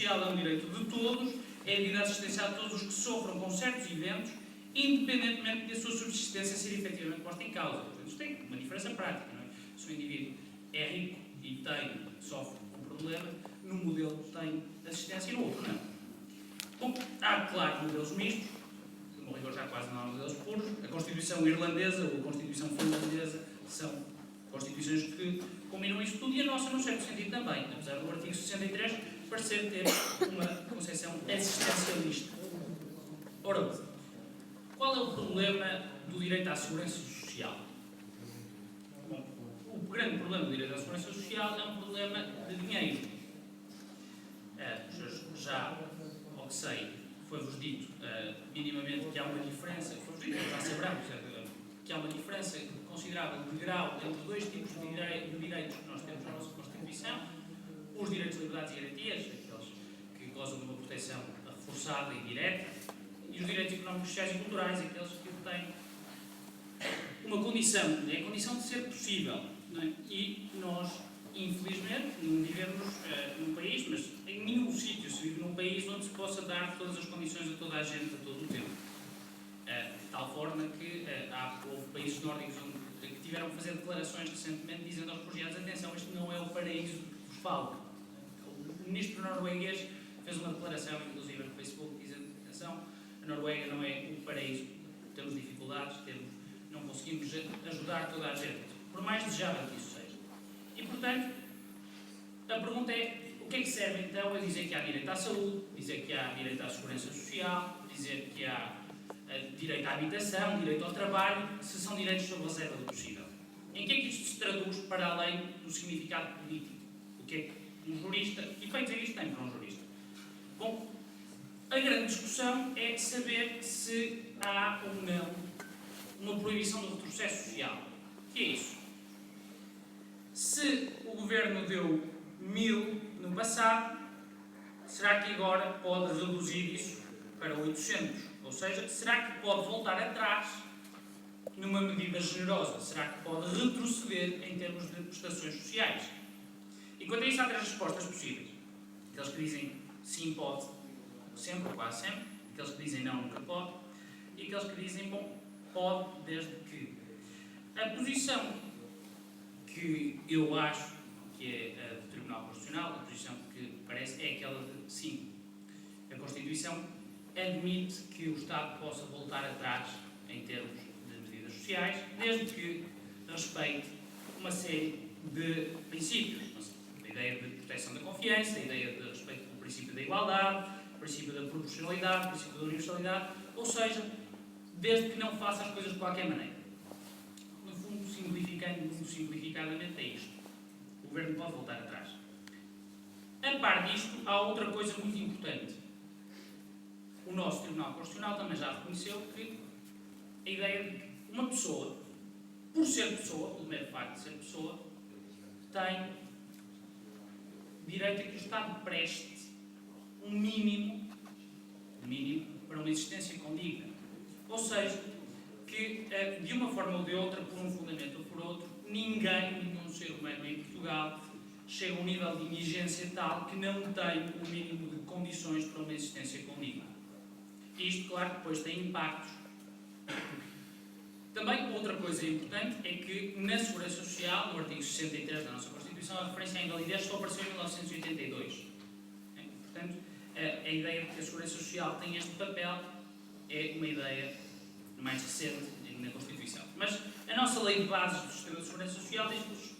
social é um direito de todos, é devido à assistência a todos os que sofram com certos eventos, independentemente da sua subsistência ser efetivamente posta em causa. Portanto, isto tem uma diferença prática, não é? Se o indivíduo é rico e sofre um problema, num modelo tem assistência e no outro não. Bom, há, claro, modelos mistos, no rigor já quase não há modelos puros. A Constituição irlandesa ou a Constituição finlandesa são constituições que combinam isso tudo e a nossa, num certo sentido, também, apesar do artigo 63 parecer ter uma concepção assistencialista. Ora, qual é o problema do direito à segurança social? Bom, o grande problema do direito à segurança social é um problema de dinheiro. Já, ao que sei, foi-vos dito minimamente que há uma diferença, foi-vos dito, já saberão, que há uma diferença considerável de grau entre dois tipos de direitos que nós temos na nossa Constituição: os direitos, liberdades e garantias, aqueles que gozam de uma proteção reforçada e direta, e os direitos económicos, sociais e culturais, aqueles que têm uma condição, é a condição de ser possível. Não é? E nós, infelizmente, não vivemos num país, mas em nenhum sítio se vive num país onde se possa dar todas as condições a toda a gente, a todo o tempo. De tal forma que houve países nórdicos que tiveram que fazer declarações recentemente dizendo aos refugiados: atenção, este não é o paraíso que vos falo. O ministro norueguês fez uma declaração, inclusive no Facebook, dizendo: atenção, a Noruega não é o paraíso, temos dificuldades, não conseguimos ajudar toda a gente, por mais desejável que isso seja. E, portanto, a pergunta é: o que é que serve então a dizer que há direito à saúde, dizer que há direito à segurança social, dizer que há direito à habitação, direito ao trabalho, se são direitos sob reserva do possível? Em que é que isto se traduz para além do significado político? O que é que um jurista, e para dizer isto tem para um jurista? Bom, a grande discussão é saber se há ou não uma proibição do retrocesso social. O que é isso? Se o governo deu 1000 no passado, será que agora pode reduzir isso para 800? Ou seja, será que pode voltar atrás numa medida generosa? Será que pode retroceder em termos de prestações sociais? E quanto a isso, há três respostas possíveis. Aqueles que dizem sim, pode, sempre ou quase sempre. Aqueles que dizem não, nunca pode. E aqueles que dizem, bom, pode, desde que. A posição que eu acho que é a do Tribunal Constitucional, a posição que parece, é aquela de sim. A Constituição admite que o Estado possa voltar atrás em termos de medidas sociais, desde que respeite uma série de princípios. A ideia de proteção da confiança, a ideia de respeito do princípio da igualdade, o princípio da proporcionalidade, o princípio da universalidade, ou seja, desde que não faça as coisas de qualquer maneira. No fundo, simplificadamente, é isto. O Governo pode voltar atrás. A par disto, há outra coisa muito importante. O nosso Tribunal Constitucional também já reconheceu que a ideia de que uma pessoa, por ser pessoa, pelo mero facto de ser pessoa, tem direito a que o Estado preste um mínimo para uma existência condigna. Ou seja, que de uma forma ou de outra, por um fundamento ou por outro, nenhum ser humano em Portugal chega a um nível de indigência tal que não tem o mínimo de condições para uma existência condigna. Isto, claro, depois tem impactos. Também, outra coisa importante é que, na Segurança Social, no artigo 63 da nossa Constituição, a referência à invalidez só apareceu em 1982. Portanto, a ideia de que a Segurança Social tem este papel é uma ideia mais recente na Constituição. Mas a nossa lei de bases do sistema de Segurança Social diz-nos,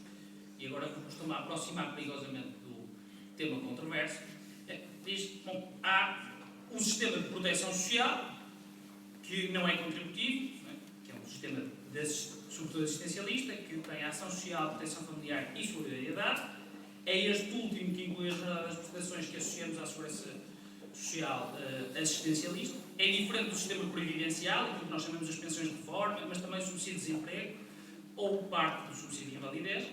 e agora costumo aproximar perigosamente do tema controverso, diz que há um sistema de proteção social que não é contributivo, que é um sistema sobretudo assistencialista, que tem ação social, proteção familiar e solidariedade. É este último que inclui as das prestações que associamos à segurança social assistencialista. É diferente do sistema previdencial, aquilo que nós chamamos de pensões de reforma, mas também o subsídio de desemprego ou parte do subsídio de invalidez.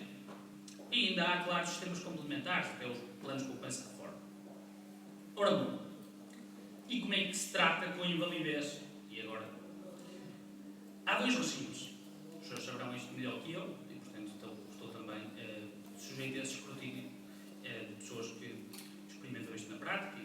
E ainda há, claro, sistemas complementares, que é os planos de poupança de reforma. Ora bom, e como é que se trata com a invalidez? E agora? Há dois regimes. Os senhores saberão isto melhor que eu, e portanto estou também sujeito a esse escrutínio de pessoas que experimentam isto na prática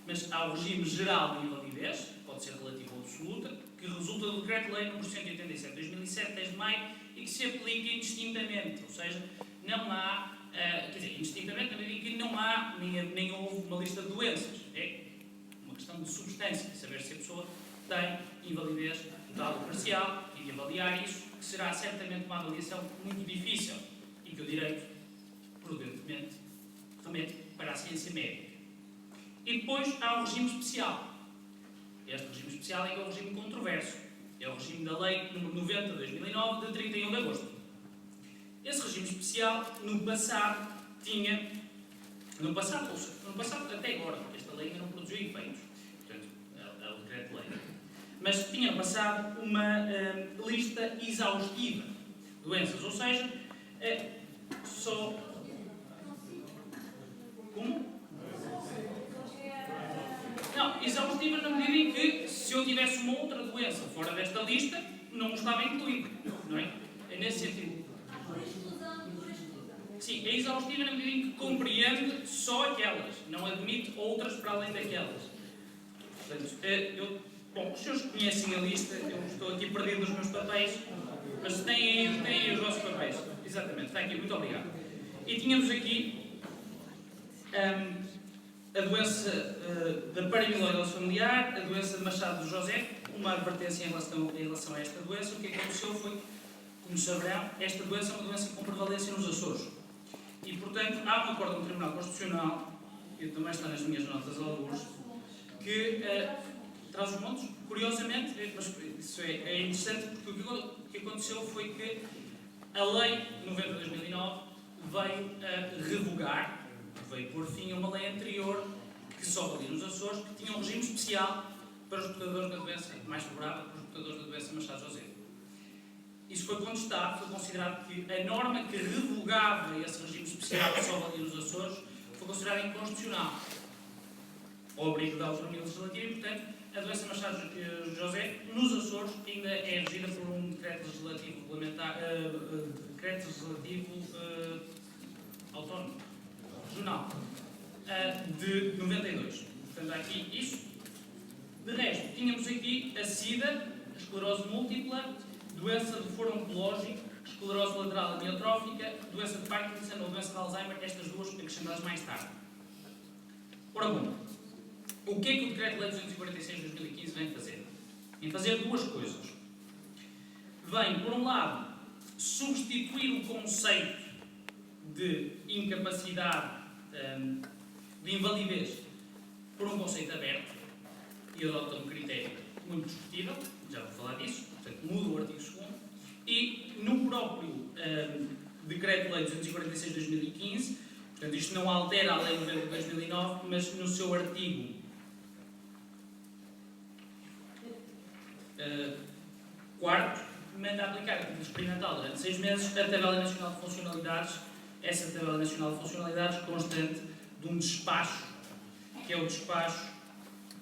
mas há o regime geral de invalidez, pode ser relativa ou absoluta, que resulta do Decreto-Lei nº 187 de 2007, 10 de maio, e que se aplica indistintamente, ou seja, não há, quer dizer, indistintamente na medida em que não há, nem houve uma lista de doenças. É uma questão de substância, saber se a pessoa tem invalidez total ou parcial, e de avaliar isso, que será certamente uma avaliação muito difícil, e que o direito, prudentemente, remete para a ciência médica. E depois há o regime especial. Este regime especial é que é o regime controverso. É o regime da Lei nº 90 de 2009, de 31 de agosto. Esse regime especial, no passado, tinha... No passado até agora, esta lei ainda não produziu efeitos. Portanto, é o decreto-lei. Mas tinha no passado uma lista exaustiva de doenças. Ou seja, só... Como? Não, exaustiva na medida em que, se eu tivesse uma outra doença fora desta lista, não estava incluído, não é? É nesse sentido. Sim, é exaustiva na medida em que compreende só aquelas, não admite outras para além daquelas. Portanto, bom, os senhores conhecem a lista, eu estou aqui perdido nos meus papéis, mas têm aí os vossos papéis. Exatamente, está aqui, muito obrigado. E tínhamos aqui a doença da paramielose familiar, a doença de Machado de José, uma advertência em relação a esta doença. O que aconteceu foi, como saberão, esta doença é uma doença com prevalência nos Açores. E, portanto, há um acordo do Tribunal Constitucional, que também está nas minhas notas alguns, que traz os montes, curiosamente, mas isso é interessante, porque o que aconteceu foi que a Lei 90 de 2009 veio revogar, veio pôr fim a uma lei anterior que só valia nos Açores, que tinha um regime especial para os portadores da doença, mais favorável para os portadores da doença Machado José. Isso foi contestado, foi considerado que a norma que revogava esse regime especial que só valia nos Açores foi considerada inconstitucional, ao abrigo da autonomia legislativa, e, portanto, a doença Machado José, nos Açores, ainda é regida por um decreto legislativo autónomo, regional, de 92. Portanto, há aqui isso. De resto, tínhamos aqui a SIDA, a esclerose múltipla, doença de foro oncológico, esclerose lateral amiotrófica, doença de Parkinson ou doença de Alzheimer, estas duas acrescentadas mais tarde. Ora bom, o que é que o Decreto-Lei 246 de 2015 vem fazer? Vem fazer duas coisas. Vem, por um lado, substituir o conceito de incapacidade, de invalidez, por um conceito aberto, e adota um critério muito discutível, já vou falar disso, portanto muda o artigo 2º, e no próprio Decreto-Lei 246 de 2015, portanto isto não altera a Lei 90 de 2009, mas no seu artigo 4º, manda aplicar a título experimental durante 6 meses a Tabela Nacional de Funcionalidades, essa Tabela Nacional de Funcionalidades constante de um despacho, que é o despacho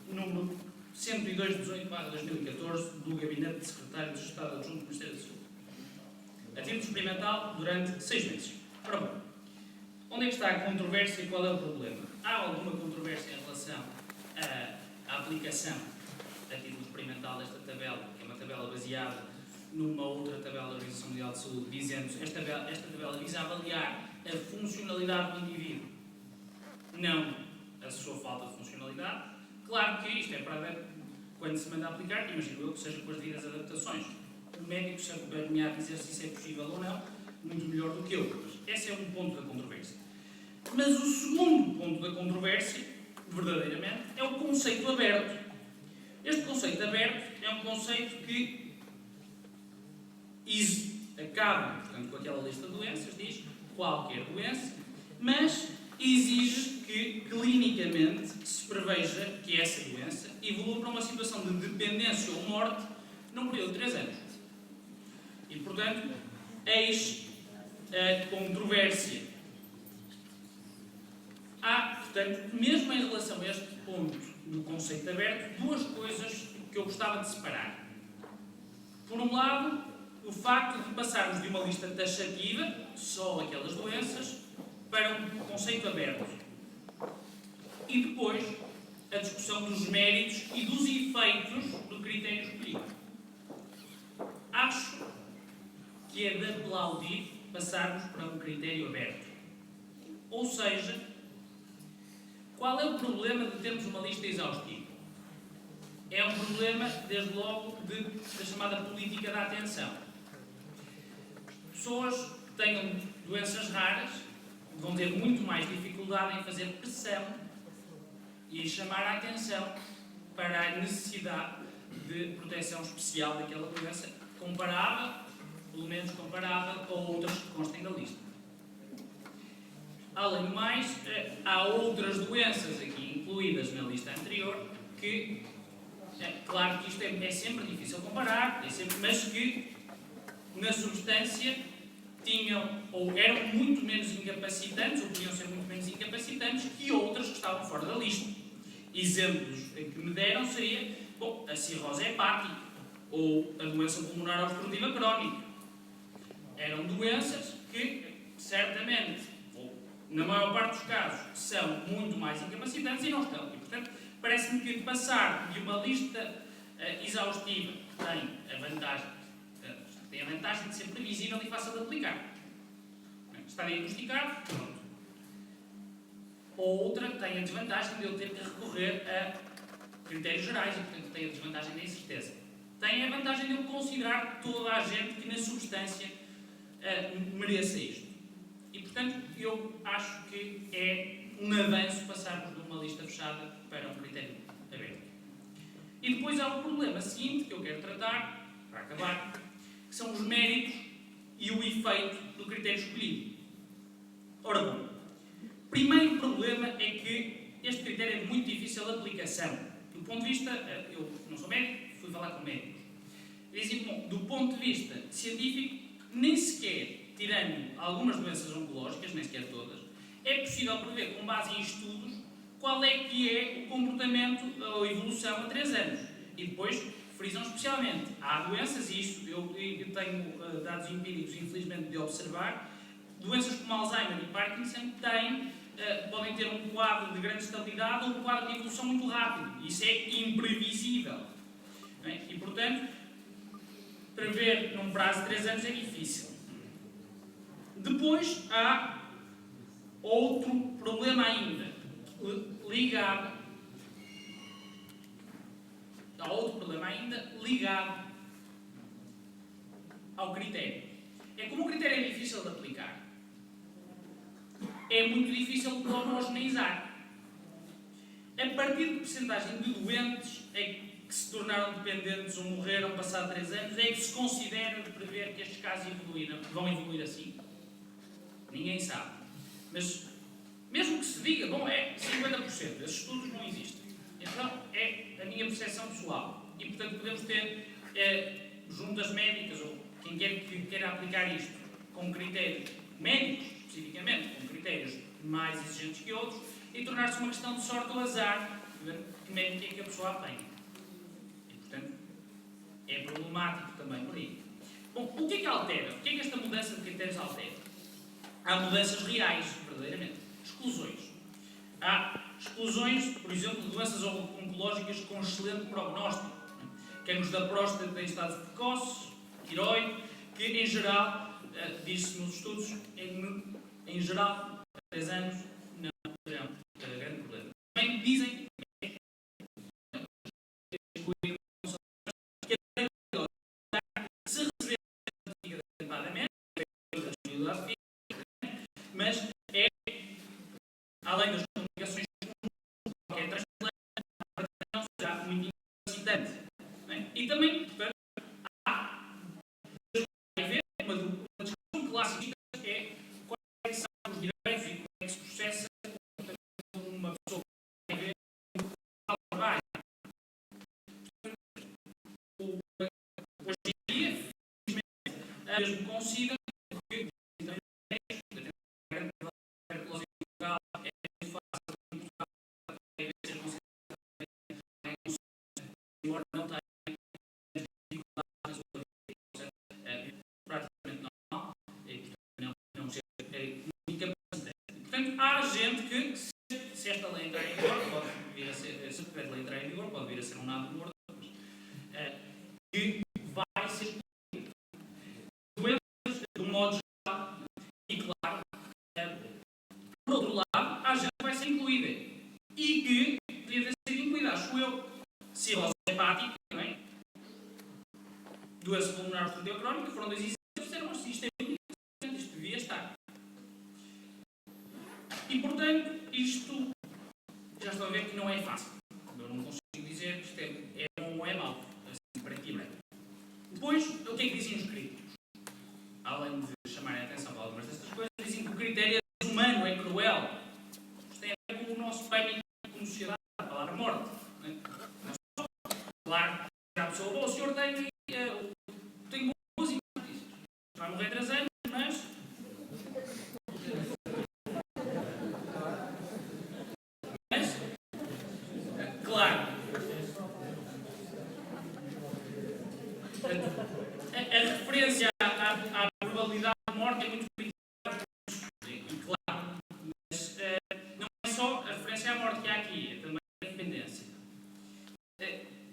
número 102/18/2014 do Gabinete de Secretário de Estado Adjunto do Ministério da Saúde. A título experimental durante 6 meses. Ora bom, onde é que está a controvérsia e qual é o problema? Há alguma controvérsia em relação à aplicação a título experimental desta tabela, que é uma tabela baseada numa outra tabela da Organização Mundial de Saúde, dizendo que esta tabela visa avaliar a funcionalidade do indivíduo, não a sua falta de funcionalidade. Claro que isto é para ver quando se manda aplicar, imagino eu que seja com as devidas adaptações. O médico sabe dizer se isso é possível ou não, muito melhor do que eu. Esse é um ponto da controvérsia. Mas o segundo ponto da controvérsia, verdadeiramente, é o conceito aberto. Este conceito aberto é um conceito que acaba, portanto, com aquela lista de doenças, diz qualquer doença, mas exige que, clinicamente, se preveja que essa doença evolua para uma situação de dependência ou morte num período de 3 anos. E, portanto, eis a controvérsia. Há, portanto, mesmo em relação a este ponto do conceito aberto, duas coisas que eu gostava de separar. Por um lado, o facto de passarmos de uma lista taxativa, só aquelas doenças, para um conceito aberto. E depois, a discussão dos méritos e dos efeitos do critério escolhido. Acho que é de aplaudir passarmos para um critério aberto. Ou seja, qual é o problema de termos uma lista exaustiva? É um problema, desde logo, da chamada política da atenção. Pessoas que tenham doenças raras vão ter muito mais dificuldade em fazer pressão e em chamar a atenção para a necessidade de proteção especial daquela doença, comparável, pelo menos comparável, a outras que constem da lista. Além do mais, há outras doenças aqui incluídas na lista anterior que, claro que isto é sempre difícil comparar, mas que, na substância, tinham ou eram muito menos incapacitantes, ou podiam ser muito menos incapacitantes que outras que estavam fora da lista. Exemplos que me deram seria, a cirrose hepática ou a doença pulmonar obstrutiva crónica. Eram doenças que, certamente, na maior parte dos casos, são muito mais incapacitantes e não estão. E, portanto, parece-me que passar de uma lista exaustiva tem a vantagem de ser previsível e fácil de aplicar. Está diagnosticado, pronto. Outra tem a desvantagem de eu ter que recorrer a critérios gerais e, portanto, tem a desvantagem da incerteza. Tem a vantagem de eu considerar toda a gente que, na substância, mereça isto. E, portanto, eu acho que é um avanço passarmos de uma lista fechada para um critério aberto. E depois há o problema seguinte que eu quero tratar, para acabar, que são os méritos e o efeito do critério escolhido. Ora bom, o primeiro problema é que este critério é de muito difícil aplicação. Do ponto de vista, eu não sou médico, fui falar com médicos. Eles dizem, bom, do ponto de vista científico, nem sequer, tirando algumas doenças oncológicas, nem sequer todas, é possível prever, com base em estudos, qual é que é o comportamento ou a evolução a 3 anos. E depois frisam especialmente, há doenças, e isso eu tenho dados empíricos, infelizmente, de observar, doenças como Alzheimer e Parkinson podem ter um quadro de grande estabilidade ou um quadro de evolução muito rápido. Isso é imprevisível. E, portanto, prever num prazo de 3 anos é difícil. Depois há outro problema ainda, ligado ao critério. É como o critério é difícil de aplicar, é muito difícil de homogeneizar. A partir de percentagem de doentes que se tornaram dependentes ou morreram passado 3 anos, é que se considera de prever que estes casos vão evoluir assim? Ninguém sabe. Mas, mesmo que se diga, bom, é 50%, esses estudos não existem. Então, é a minha percepção pessoal. E, portanto, podemos ter juntas médicas, ou quem quer que queira aplicar isto, com critérios médicos, especificamente, com critérios mais exigentes que outros, e tornar-se uma questão de sorte ou azar, de ver que médico é que a pessoa tem. E, portanto, é problemático também por aí. Bom, o que é que altera? O que é que esta mudança de critérios altera? Há mudanças reais, verdadeiramente. Exclusões. Há exclusões, por exemplo, de doenças oncológicas com excelente prognóstico. Cancros da próstata em estados precoces, tiroide, que em geral, diz-se nos estudos, em geral, 3 anos não terão grande problema. Também dizem que se receber adequadamente, mas é, além das complicações, qualquer transplante não será muito incapacitante. E também, portanto, há uma discussão clássica é quais são os direitos e como é que se processa uma pessoa que vai ver um trabalho. Hoje em dia, infelizmente, mesmo consiga que embora não tenha decreto-lei entrar em vigor, pode vir a ser um nada morto, que vai ser doenças de um modo geral e claro, por outro lado, há gente que vai ser incluída e que devia ter sido incluída, acho eu, cirrose hepática, não é? Doença pulmonar obstrutiva crónica, foram 2 exemplos, disseram assim, isto devia estar. E portanto, isto já estou a ver que não é fácil. Eu não consigo dizer que isto é bom ou é mau, assim, para aqui breve. Depois, o que é que dizem os críticos? Além de chamarem a atenção para algumas destas coisas, dizem que o critério é desumano, é cruel. Isto tem a ver com o nosso pânico como sociedade, a palavra morte. Não é? Claro, a pessoa, bom, o senhor tem boas notícias. Vai morrer 3 anos, mas claro, a referência à probabilidade de morte é muito claro, mas não é só a referência à morte que há aqui, é também a dependência.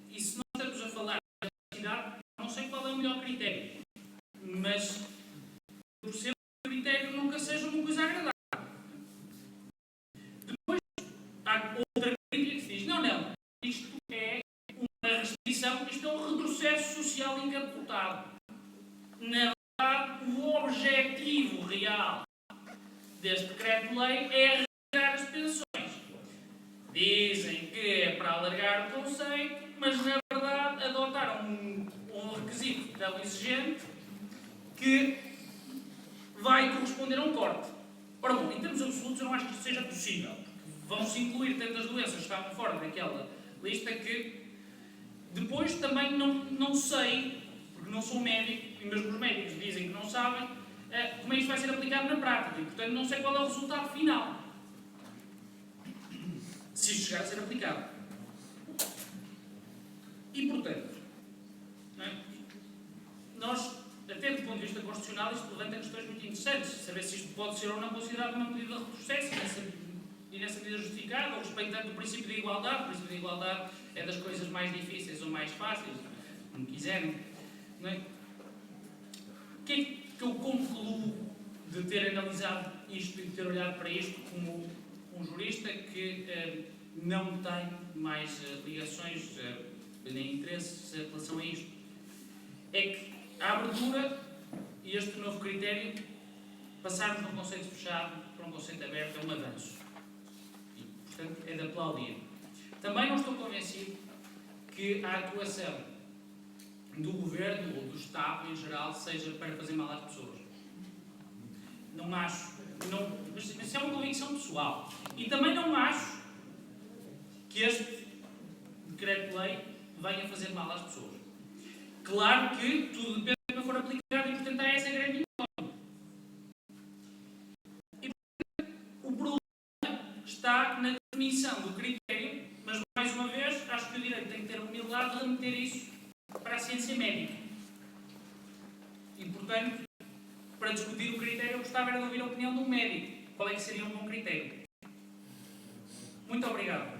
E se nós estamos a falar da cidade, não sei qual é o melhor critério, mas eu percebo que o critério nunca seja uma coisa agradável. Depois, há outra crítica que se diz, não, isto é uma restrição, isto é um retrocesso social encapotado. Na verdade, o objetivo real deste decreto-lei é arranjar as pensões. Dizem que é para alargar o conceito, mas na verdade adotaram um requisito tão exigente que vai corresponder a um corte. Ora bom, em termos absolutos eu não acho que isto seja possível. Vão-se incluir tantas doenças que estavam fora daquela lista que depois também não sei, porque não sou médico, e mesmo os médicos dizem que não sabem, como é que isto vai ser aplicado na prática. E, portanto, não sei qual é o resultado final. Se isto chegar a ser aplicado. E, portanto, não é? Nós, até do ponto de vista constitucional, isto levanta questões muito interessantes. Saber se isto pode ser ou não considerado uma medida de retrocesso e nessa medida justificada, ou respeitando o princípio de igualdade. O princípio de igualdade é das coisas mais difíceis ou mais fáceis, como quiserem. Não é? O que é que eu concluo de ter analisado isto e de ter olhado para isto como um jurista que não tem mais ligações nem interesses em relação a isto? É que a abertura e este novo critério, passarmos de um conceito fechado para um conceito aberto, é um avanço. E, portanto, é de aplaudir. Também não estou convencido que a atuação do Governo ou do Estado, em geral, seja para fazer mal às pessoas. Não acho. Mas isso é uma convicção pessoal. E também não acho que este decreto-lei venha fazer mal às pessoas. Claro que tudo depende de como for aplicado e, portanto, há essa grande incógnita. E, portanto, o problema está na definição do critério, mas, mais uma vez, acho que o direito tem que ter a humildade de remeter isso para a ciência médica. E, portanto, para discutir o critério, eu gostava de ouvir a opinião de um médico. Qual é que seria um bom critério? Muito obrigado.